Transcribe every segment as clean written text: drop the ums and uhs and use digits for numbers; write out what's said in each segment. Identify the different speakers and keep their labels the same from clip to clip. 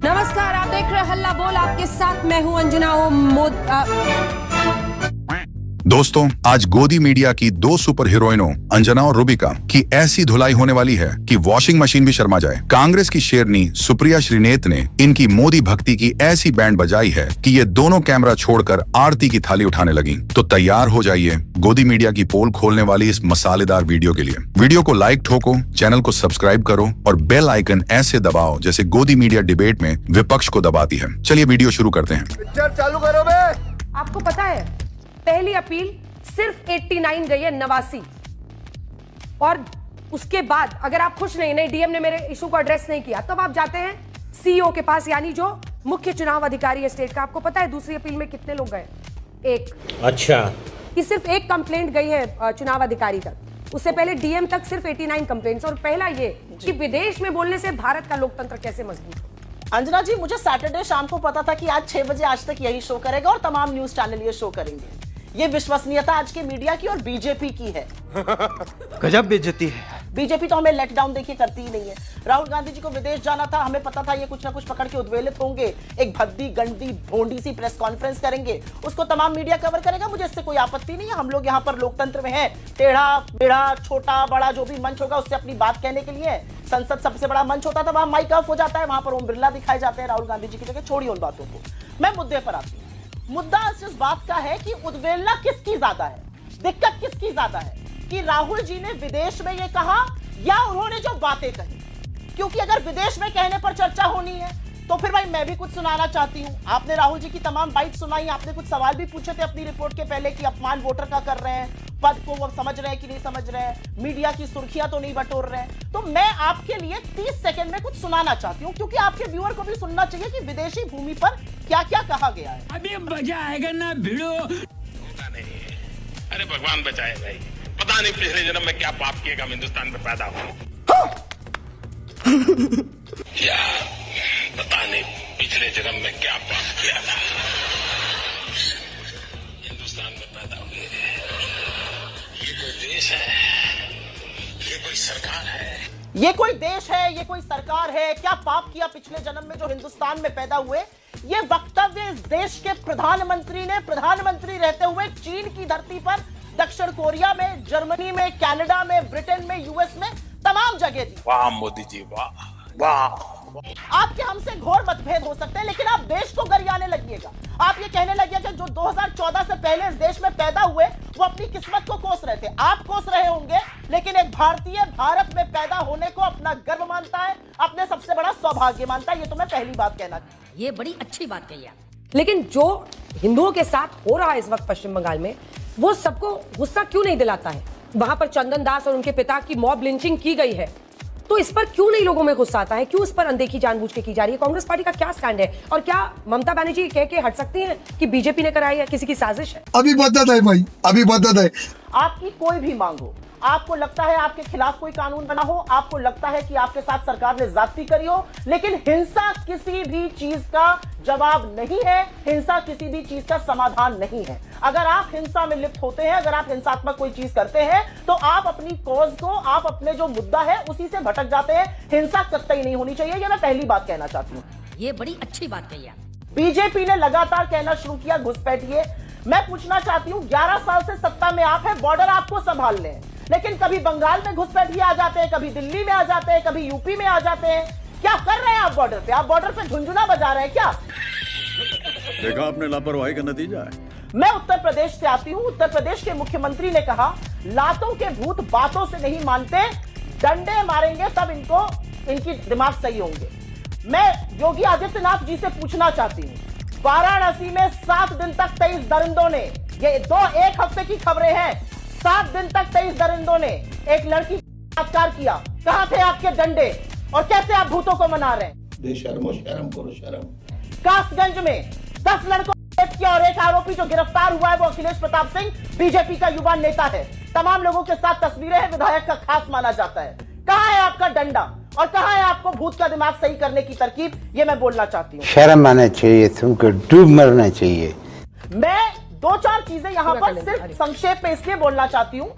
Speaker 1: नमस्कार, आप देख रहे हैं हल्ला बोल। आपके साथ मैं हूं अंजना।
Speaker 2: दोस्तों, आज गोदी मीडिया की दो सुपर हीरोइनों अंजना और रूबिका की ऐसी धुलाई होने वाली है कि वॉशिंग मशीन भी शर्मा जाए। कांग्रेस की शेरनी सुप्रिया श्रीनेत ने इनकी मोदी भक्ति की ऐसी बैंड बजाई है कि ये दोनों कैमरा छोड़कर आरती की थाली उठाने लगी। तो तैयार हो जाइए गोदी मीडिया की पोल खोलने वाली इस मसालेदार वीडियो के लिए। वीडियो को लाइक ठोको, चैनल को सब्सक्राइब करो और बेल आइकन ऐसे दबाओ जैसे गोदी मीडिया डिबेट में विपक्ष को दबाती है। चलिए वीडियो शुरू करते हैं।
Speaker 3: पिक्चर चालू करो बे।
Speaker 1: आपको पता है, पहली अपील सिर्फ 89 गई है, 89। और उसके बाद अगर आप खुश नहीं डीएम ने मेरे इशू को एड्रेस नहीं किया, तब आप जाते हैं सीईओ के पास, यानी जो मुख्य चुनाव अधिकारी है स्टेट का। आपको पता है दूसरी अपील में कितने लोग गए? एक।
Speaker 4: अच्छा,
Speaker 1: कि सिर्फ एक कंप्लेंट गई है चुनाव अधिकारी तक। उससे पहले डीएम तक सिर्फ 89 कंप्लेंट्स। और पहला ये कि विदेश में बोलने से भारत का लोकतंत्र कैसे मजबूत हो।
Speaker 5: अंजना जी, मुझे सैटरडे शाम को पता था कि आज 6 बजे आज तक यही शो करेगा और तमाम न्यूज चैनल ये शो करेंगे। ये विश्वसनीयता आज के मीडिया की और बीजेपी की है।
Speaker 4: गजब बेइज्जती है।
Speaker 5: बीजेपी तो हमें लेट डाउन देखिए करती ही नहीं है। राहुल गांधी जी को विदेश जाना था, हमें पता था ये कुछ ना कुछ पकड़ के उद्वेलित होंगे, एक भद्दी गंदी भोंडी सी प्रेस कॉन्फ्रेंस करेंगे, उसको तमाम मीडिया कवर करेगा। मुझे इससे कोई आपत्ति नहीं है। हम लोग यहाँ पर लोकतंत्र में हैं। टेढ़ा बेढ़ा छोटा बड़ा जो भी मंच होगा उससे अपनी बात कहने के लिए। संसद सबसे बड़ा मंच होता था, वहां माइक ऑफ हो जाता है, वहां पर ओम बिरला दिखाए जाते हैं राहुल गांधी जी की जगह। छोड़िए उन बातों को, मैं मुद्दे पर आती हूँ। मुद्दा इस बात का है कि उद्वेलना किसकी ज्यादा है, दिक्कत किसकी ज्यादा है कि राहुल जी ने विदेश में ये कहा या उन्होंने जो बातें कही। क्योंकि अगर विदेश में कहने पर चर्चा होनी है तो फिर भाई मैं भी कुछ सुनाना चाहती हूं। आपने राहुल जी की तमाम बाइट सुनाई, आपने कुछ सवाल भी पूछे थे अपनी रिपोर्ट के पहले कि अपमान वोटर का कर रहे हैं, पद को वो समझ रहे हैं कि नहीं समझ रहे हैं, मीडिया की सुर्खियां तो नहीं बटोर रहे हैं। तो मैं आपके लिए 30 सेकंड में कुछ सुनाना चाहती हूँ, क्योंकि आपके व्यूअर को भी सुनना चाहिए कि विदेशी भूमि पर क्या क्या कहा गया है।
Speaker 6: अभी मजा आएगा ना भिड़ो।
Speaker 7: होगा नहीं। अरे भगवान बचाए भाई, पता नहीं पिछले जन्म में क्या पाप किएगा, हिंदुस्तान में पैदा हुआ। क्या पता नहीं पिछले जन्म में क्या पाप किया था, हिंदुस्तान में पैदा हुए। ये कोई देश है, ये कोई सरकार है,
Speaker 5: ये कोई देश है, ये कोई सरकार है। क्या पाप किया पिछले जन्म में जो हिंदुस्तान में पैदा हुए। ये वक्तव्य इस देश के प्रधानमंत्री ने प्रधानमंत्री रहते हुए चीन की धरती पर, दक्षिण कोरिया में, जर्मनी में, कनाडा में, ब्रिटेन में, यूएस में, तमाम जगह दी।
Speaker 7: वाह मोदी जी, वाह वाह।
Speaker 5: आपके हमसे घोर मतभेद हो सकते हैं, लेकिन आप देश को गरियाने लगिएगा। आप ये कहने लगिएगा कि जो 2014 से पहले इस देश में पैदा हुए वो अपनी किस्मत को कोस रहे थे। आप कोस रहे होंगे, लेकिन एक भारतीय भारत में पैदा होने को अपना गर्व मानता है, अपने सबसे बड़ा सौभाग्य मानता है। ये तो मैं पहली बात कहना चाहता हूं।
Speaker 1: ये बड़ी अच्छी बात कही आप। लेकिन जो हिंदुओं के साथ हो रहा है इस वक्त पश्चिम बंगाल में, वो सबको गुस्सा क्यों नहीं दिलाता है? वहां पर चंदन दास और उनके पिता की मॉब लिंचिंग की गई है, तो इस पर क्यों नहीं लोगों में गुस्सा आता है? क्यों इस पर अनदेखी जानबूझ के की जा रही है? कांग्रेस पार्टी का क्या स्टैंड है? और क्या ममता बनर्जी कह के हट सकती हैं कि बीजेपी ने कराई है, किसी की साजिश है?
Speaker 3: अभी मदद है भाई, अभी मदद है।
Speaker 5: आपकी कोई भी मांग हो, आपको लगता है आपके खिलाफ कोई कानून बना हो, आपको लगता है कि आपके साथ सरकार ने ज्यादती करी हो, लेकिन हिंसा किसी भी चीज का जवाब नहीं है, हिंसा किसी भी चीज का समाधान नहीं है। अगर आप हिंसा में लिप्त होते हैं, अगर आप हिंसात्मक कोई चीज करते हैं, तो आप अपनी कॉज को, आप अपने जो मुद्दा है उसी से भटक जाते हैं। हिंसा कतई नहीं होनी चाहिए, ये मैं पहली बात कहना चाहती हूँ।
Speaker 1: ये बड़ी अच्छी बात कही आप।
Speaker 5: बीजेपी ने लगातार कहना शुरू किया घुसपैठिए। मैं पूछना चाहती हूँ, 11 साल से सत्ता में आप हैं, बॉर्डर आपको संभाल लें, लेकिन कभी बंगाल में घुसपैठिए आ जाते हैं, कभी दिल्ली में आ जाते हैं, कभी यूपी में आ जाते हैं। क्या कर रहे हैं आप बॉर्डर पे? आप बॉर्डर पे झुंझुना बजा रहे हैं क्या?
Speaker 8: देखा आपने लापरवाही का नतीजा है।
Speaker 5: मैं उत्तर प्रदेश से आती हूं। उत्तर प्रदेश के मुख्यमंत्री ने कहा, लातों के भूत बातों से नहीं मानते, डंडे मारेंगे तब इनकी दिमाग सही होंगे। मैं योगी आदित्यनाथ जी से पूछना चाहती हूं, वाराणसी में 7 दिन तक 23 दरिंदों ने, ये एक हफ्ते की खबरें हैं, 7 दिन तक 23 दरिंदों ने एक लड़की का बलात्कार किया। कहां थे आपके डंडे? और कैसे आप भूतों को मना रहे हैं?
Speaker 8: बेशर्मो, शर्म करो शर्म।
Speaker 5: कासगंज में 10 लड़कों किया और एक आरोपी जो गिरफ्तार हुआ है वो अखिलेश प्रताप सिंह, बीजेपी का युवा नेता है। तमाम लोगों के साथ तस्वीरें हैं, विधायक का खास माना जाता है। कहां है आपका डंडा और कहां है आपको भूत का दिमाग सही करने की तरकीब? ये मैं बोलना चाहती हूँ।
Speaker 9: शर्म आना चाहिए, तुमको डूब मरना चाहिए।
Speaker 5: मैं 2-4 चीजें यहां पर सिर्फ संक्षेप में इसलिए बोलना चाहती हूँ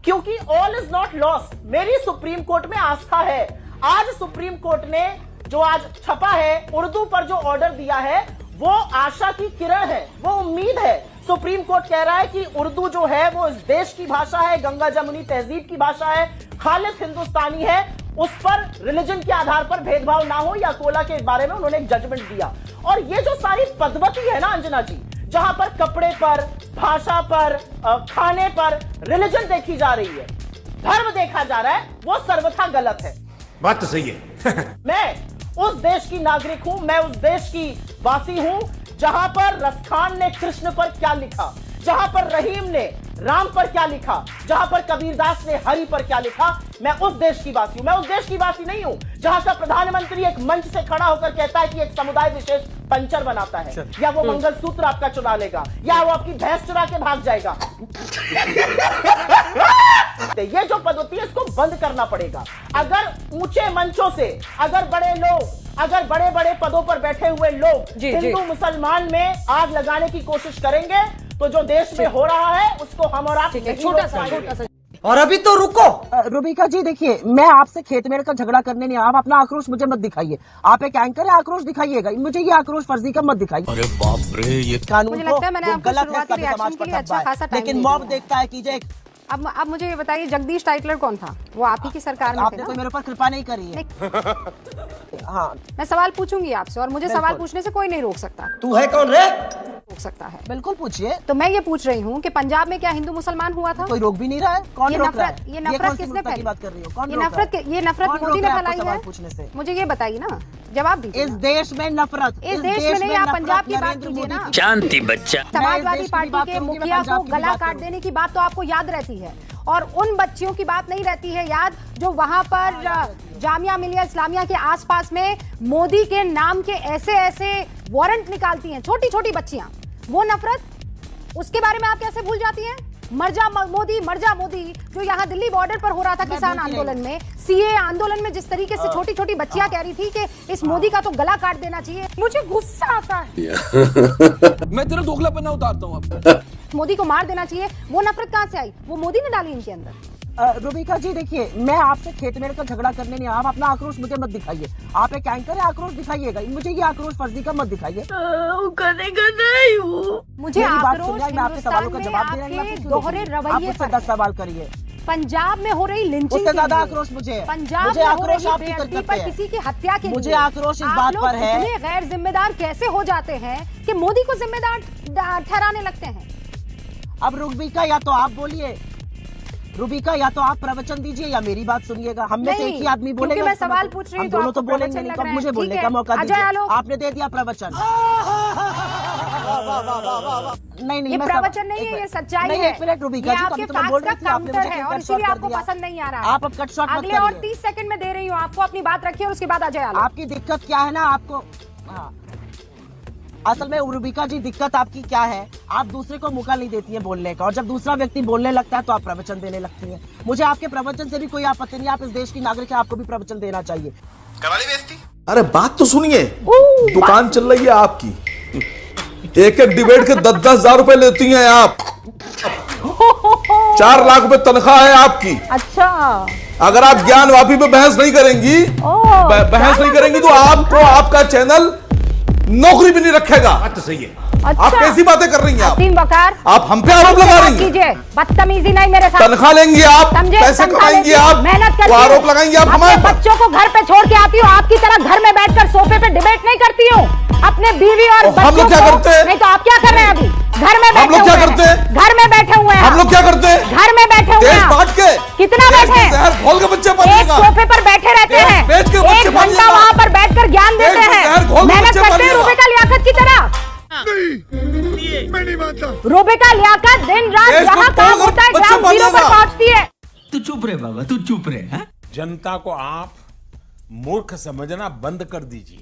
Speaker 5: क्योंकि ऑल इज नॉट लॉस्ट। मेरी सुप्रीम कोर्ट में आस्था है। आज सुप्रीम कोर्ट ने जो आज छपा है, उर्दू पर जो ऑर्डर दिया है वो आशा की किरण है, वो उम्मीद है। सुप्रीम कोर्ट कह रहा है कि उर्दू जो है वो इस देश की भाषा है, गंगा जमुनी तहजीब की भाषा है, खालिस हिंदुस्तानी है, उस पर रिलीजन के आधार पर भेदभाव ना हो, या कोला के बारे में उन्होंने एक जजमेंट दिया। और ये जो सारी पद्धति है ना अंजना जी, जहां पर कपड़े पर, भाषा पर, खाने पर रिलीजन देखी जा रही है, धर्म देखा जा रहा है, वो सर्वथा गलत है।
Speaker 8: बात तो सही है।
Speaker 5: मैं उस देश की नागरिक हूं, मैं उस देश की वासी हूं जहां पर रसखान ने कृष्ण पर क्या लिखा, जहां पर रहीम ने राम पर क्या लिखा, जहां पर कबीरदास ने हरि पर क्या लिखा। मैं उस देश की वासी हूं। मैं उस देश की वासी नहीं हूं जहां का प्रधानमंत्री एक मंच से खड़ा होकर कहता है कि एक समुदाय विशेष पंचर बनाता है, या वो मंगलसूत्र आपका चुरा लेगा, या वो आपकी भैंस चुरा के भाग जाएगा। ये जो पद्धति है इसको बंद करना पड़ेगा। अगर ऊंचे मंचों से, अगर बड़े लोग, अगर बड़े बड़े पदों पर बैठे हुए लोग हिंदू मुसलमान में आग लगाने की कोशिश करेंगे, तो जो देश में हो रहा है उसको हम और आप
Speaker 1: छोटा सा
Speaker 4: और अभी तो रुको।
Speaker 5: रूबिका जी देखिए, मैं आपसे खेत मेरे का झगड़ा करने नहीं, आप अपना आक्रोश मुझे मत दिखाइए। आप एक एंकर है, आक्रोश दिखाइएगा, मुझे ये आक्रोश फर्जी का मत दिखाइए।
Speaker 6: अरे बाप रे, ये
Speaker 5: कानून
Speaker 10: मुझे लगता है मैंने
Speaker 5: वो
Speaker 10: आपको
Speaker 5: गलत है,
Speaker 10: शुरुआती
Speaker 5: कभी
Speaker 10: रिएक्शन
Speaker 5: समाज
Speaker 10: के लिए
Speaker 5: पर
Speaker 10: अच्छा
Speaker 5: दबा है,
Speaker 10: खासा टाइम
Speaker 5: लेकिन
Speaker 10: दे
Speaker 5: मॉब
Speaker 10: दिया।
Speaker 5: देखता है कि जे
Speaker 10: अब मुझे ये बताइए, जगदीश टाइटलर कौन था? वो आप ही की सरकार में थे
Speaker 5: आपने
Speaker 10: ना?
Speaker 5: कोई मेरे ऊपर कृपा नहीं करी है। हाँ,
Speaker 10: मैं सवाल पूछूंगी आपसे, और मुझे सवाल पूछने से कोई नहीं रोक सकता।
Speaker 4: तू है कौन रे?
Speaker 10: रोक सकता है,
Speaker 5: बिल्कुल पूछिए।
Speaker 10: तो मैं ये पूछ रही हूँ कि पंजाब में क्या हिंदू मुसलमान हुआ था?
Speaker 5: कोई रोक भी नहीं रहा है। कौन
Speaker 10: ये
Speaker 5: रोक रहा
Speaker 10: नफरत,
Speaker 5: है?
Speaker 10: ये नफरत
Speaker 5: कौन सी
Speaker 10: किसने
Speaker 5: मुल्क की बात कर रही हो? कौन रोक रहा है?
Speaker 10: ये नफरत
Speaker 5: कौन
Speaker 10: मोदी
Speaker 5: रोक
Speaker 10: ने
Speaker 5: रहा है आपको
Speaker 10: फैलाई
Speaker 5: सवाल
Speaker 10: है?
Speaker 5: पूछने से?
Speaker 10: मुझे ये बताइए ना, जवाब दीजिए
Speaker 5: इस
Speaker 10: ना।
Speaker 5: देश में नफरत,
Speaker 10: इस देश में नहीं, आप
Speaker 5: नफरत
Speaker 10: पंजाब की बात
Speaker 5: नरेंद्र
Speaker 10: कीजिए
Speaker 5: मोदी
Speaker 10: ना।
Speaker 5: की-
Speaker 6: शांति बच्चा।
Speaker 10: समाजवादी
Speaker 5: देश की
Speaker 10: पार्टी
Speaker 5: बात
Speaker 10: के
Speaker 5: करूंगी, मैं
Speaker 10: मुखिया
Speaker 5: पंजाब
Speaker 10: को
Speaker 5: की
Speaker 10: गला
Speaker 5: बात
Speaker 10: काट
Speaker 5: करूंगी।
Speaker 10: देने की बात तो आपको याद रहती है, और उन बच्चियों की बात नहीं रहती है याद जो वहां पर जामिया मिलिया इस्लामिया के आसपास में मोदी के नाम के ऐसे ऐसे वारंट निकालती हैं, छोटी छोटी बच्चियां। वो नफरत, उसके बारे में आप कैसे भूल जाती हैं? मरजा मोदी, मरजा मोदी, जो यहाँ दिल्ली बॉर्डर पर हो रहा था किसान आंदोलन में, सीए आंदोलन में, जिस तरीके से छोटी छोटी बच्चियां कह रही थी कि इस मोदी का तो गला काट देना चाहिए। मुझे गुस्सा आता है।
Speaker 6: मैं तेरा दोगलापना उतारता हूँ अब।
Speaker 10: मोदी को मार देना चाहिए, वो नफरत कहां से आई? वो मोदी ने डाली इनके अंदर।
Speaker 5: रूबिका जी देखिए, मैं आपसे खेत मेरे का झगड़ा करने नहीं, आप अपना आक्रोश मुझे मत दिखाइए। आप एक एंकर है, आक्रोश दिखाइएगा, मुझे ये आक्रोश फर्जी का मत दिखाइए।
Speaker 10: मुझे
Speaker 5: मेरी बात
Speaker 10: आक्रोश
Speaker 5: सुनिए, मैं आपके सवालों का
Speaker 10: हिंदुस्तान
Speaker 5: जवाब
Speaker 10: में
Speaker 5: दे रहा हूं,
Speaker 10: आपके
Speaker 5: क्यों
Speaker 10: दोहरे
Speaker 5: रोक रही हैं? आप
Speaker 10: रवैये
Speaker 5: मुझसे
Speaker 10: पर
Speaker 5: 10 सवाल करिए।
Speaker 10: पंजाब में हो रही लिंचिंग
Speaker 5: उससे
Speaker 10: के
Speaker 5: ज्यादा
Speaker 10: लिए,
Speaker 5: आक्रोश मुझे है।
Speaker 10: पंजाब
Speaker 5: मुझे
Speaker 10: में हो
Speaker 5: आक्रोश
Speaker 10: रही
Speaker 5: आपकी
Speaker 10: बेअदबी
Speaker 5: करकट
Speaker 10: पर
Speaker 5: पे है।
Speaker 10: किसी की हत्या के
Speaker 5: मुझे
Speaker 10: लिए
Speaker 5: आक्रोश इस
Speaker 10: आप
Speaker 5: बात
Speaker 10: लोग
Speaker 5: पर है।
Speaker 10: इतने गैर जिम्मेदार कैसे हो जाते हैं कि मोदी को जिम्मेदार ठहराने लगते हैं?
Speaker 5: अब रूबिका, या तो आप बोलिए, रूबिका, या तो आप प्रवचन दीजिए या मेरी बात सुनिएगा। हम में से एक ही आदमी बोलेगा।
Speaker 10: क्योंकि मैं
Speaker 5: उस समय
Speaker 10: सवाल
Speaker 5: तो
Speaker 10: पूछ रही
Speaker 5: हम
Speaker 10: हूं तो
Speaker 5: दोनों
Speaker 10: आपको
Speaker 5: तो बोलेंगे
Speaker 10: प्रवचन
Speaker 5: नहीं,
Speaker 10: लग
Speaker 5: तो
Speaker 10: रहे हैं।
Speaker 5: मुझे बोलने
Speaker 10: ठीक
Speaker 5: का
Speaker 10: है।
Speaker 5: मौका
Speaker 10: अजय
Speaker 5: दीजिए।
Speaker 10: आलोक।
Speaker 5: आपने दे दिया प्रवचन। नहीं,
Speaker 10: ये
Speaker 5: मैं
Speaker 10: प्रवचन नहीं है, ये सच्चाई
Speaker 5: नहीं,
Speaker 10: है।
Speaker 5: एक मिनट रूबिका
Speaker 10: ये
Speaker 5: जी,
Speaker 10: आपके
Speaker 5: कभी तो मैं बोल
Speaker 10: फैक्ट्स
Speaker 5: रही
Speaker 10: का
Speaker 5: थी, आपने
Speaker 10: काउंटर
Speaker 5: मुझे
Speaker 10: है, और
Speaker 5: कट
Speaker 10: इसीलिए
Speaker 5: शॉट
Speaker 10: आपको
Speaker 5: कर दिया।
Speaker 10: पसंद नहीं आ रहा है।
Speaker 5: आप अब कट शॉट मत
Speaker 10: अगले और
Speaker 5: करिए।
Speaker 10: 30 सेकंड में दे रही हूँ आपको, अपनी बात रखिए और उसके बाद अजय आलोक।
Speaker 5: आपकी दिक्कत क्या है ना, आपको असल में रूबिका जी, दिक्कत आपकी क्या है? आप दूसरे को मौका नहीं देती है बोलने का, और जब दूसरा व्यक्ति बोलने लगता है तो आप प्रवचन देने लगती हैं। मुझे आपके प्रवचन से भी कोई आपत्ति नहीं, आप इस देश की नागरिक है, आपको भी प्रवचन देना चाहिए।
Speaker 8: अरे बात तो सुनिए, दुकान चल रही है आपकी, एक एक डिबेट के 10-10 हजार रुपए लेती हैं आप। 4 लाख रुपए तनख्वाह है आपकी।
Speaker 10: अच्छा,
Speaker 8: अगर आप ज्ञान वापी पे बहस नहीं करेंगी, बहस नहीं करेंगी तो आपको आपका चैनल नौकरी भी नहीं रखेगा। बात तो सही है।
Speaker 10: अच्छा।
Speaker 8: आप कैसी बातें कर रही हैं?
Speaker 10: हसीम वकार,
Speaker 8: आप हम पे आरोप लगा रही हैं।
Speaker 10: कीजिए, बदतमीजी नहीं मेरे साथ।
Speaker 8: तनख्वाह लेंगी आप,
Speaker 10: समझे?
Speaker 8: पैसे
Speaker 10: तनख्वाह
Speaker 8: कमाएंगी
Speaker 10: लेती हूँ,
Speaker 8: आप,
Speaker 10: मेहनत करती
Speaker 8: वो
Speaker 10: हूँ।
Speaker 8: आरोप लगाएंगी आप
Speaker 10: अपने
Speaker 8: हमारे पर।
Speaker 10: बच्चों को घर पे छोड़ के आती हूँ, आपकी तरह घर में बैठकर सोफे पे डिबेट नहीं करती हूँ। अपने बीवी और
Speaker 8: हम लोग
Speaker 10: बच्चों
Speaker 8: क्या
Speaker 10: को-
Speaker 8: करते हैं?
Speaker 10: नहीं तो आप क्या कर रहे हैं अभी? घर में बैठे
Speaker 8: लोग क्या
Speaker 10: हुए हैं।
Speaker 8: करते हैं?
Speaker 10: घर में बैठे हुए हैं।
Speaker 8: हम लोग क्या करते हैं?
Speaker 10: घर में बैठे हुए
Speaker 8: देश
Speaker 10: हैं।
Speaker 8: बांट के,
Speaker 10: कितना
Speaker 8: देश
Speaker 10: बैठे
Speaker 8: के
Speaker 10: हैं?
Speaker 8: जहर घोल के बच्चे
Speaker 10: एक
Speaker 8: पालिएगा।
Speaker 10: सोफे पर बैठे रहते
Speaker 8: देश
Speaker 10: हैं,
Speaker 8: बेच के बच्चे
Speaker 10: 1 घंटा
Speaker 8: पालिएगा।
Speaker 10: वहां पर बैठकर ज्ञान
Speaker 8: देश
Speaker 10: देते
Speaker 8: के
Speaker 10: हैं,
Speaker 8: जहर घोल के
Speaker 10: मेहनत
Speaker 8: बच्चे
Speaker 10: करते हैं
Speaker 8: पालिएगा।
Speaker 10: रूबिका लियाकत की तरह।
Speaker 3: मैं नहीं मानता।
Speaker 10: रूबिका लियाकत दिन रात
Speaker 8: देश को
Speaker 10: जहां काम
Speaker 8: तोड़
Speaker 10: होता है
Speaker 8: बच्चे
Speaker 10: ग्राउंड जीरो पर
Speaker 8: पालिएगा।
Speaker 10: पहुंचती है।
Speaker 6: तू चुप रहे बाबा, तू चुप रहे।
Speaker 11: जनता को आप मूर्ख समझना बंद कर दीजिए।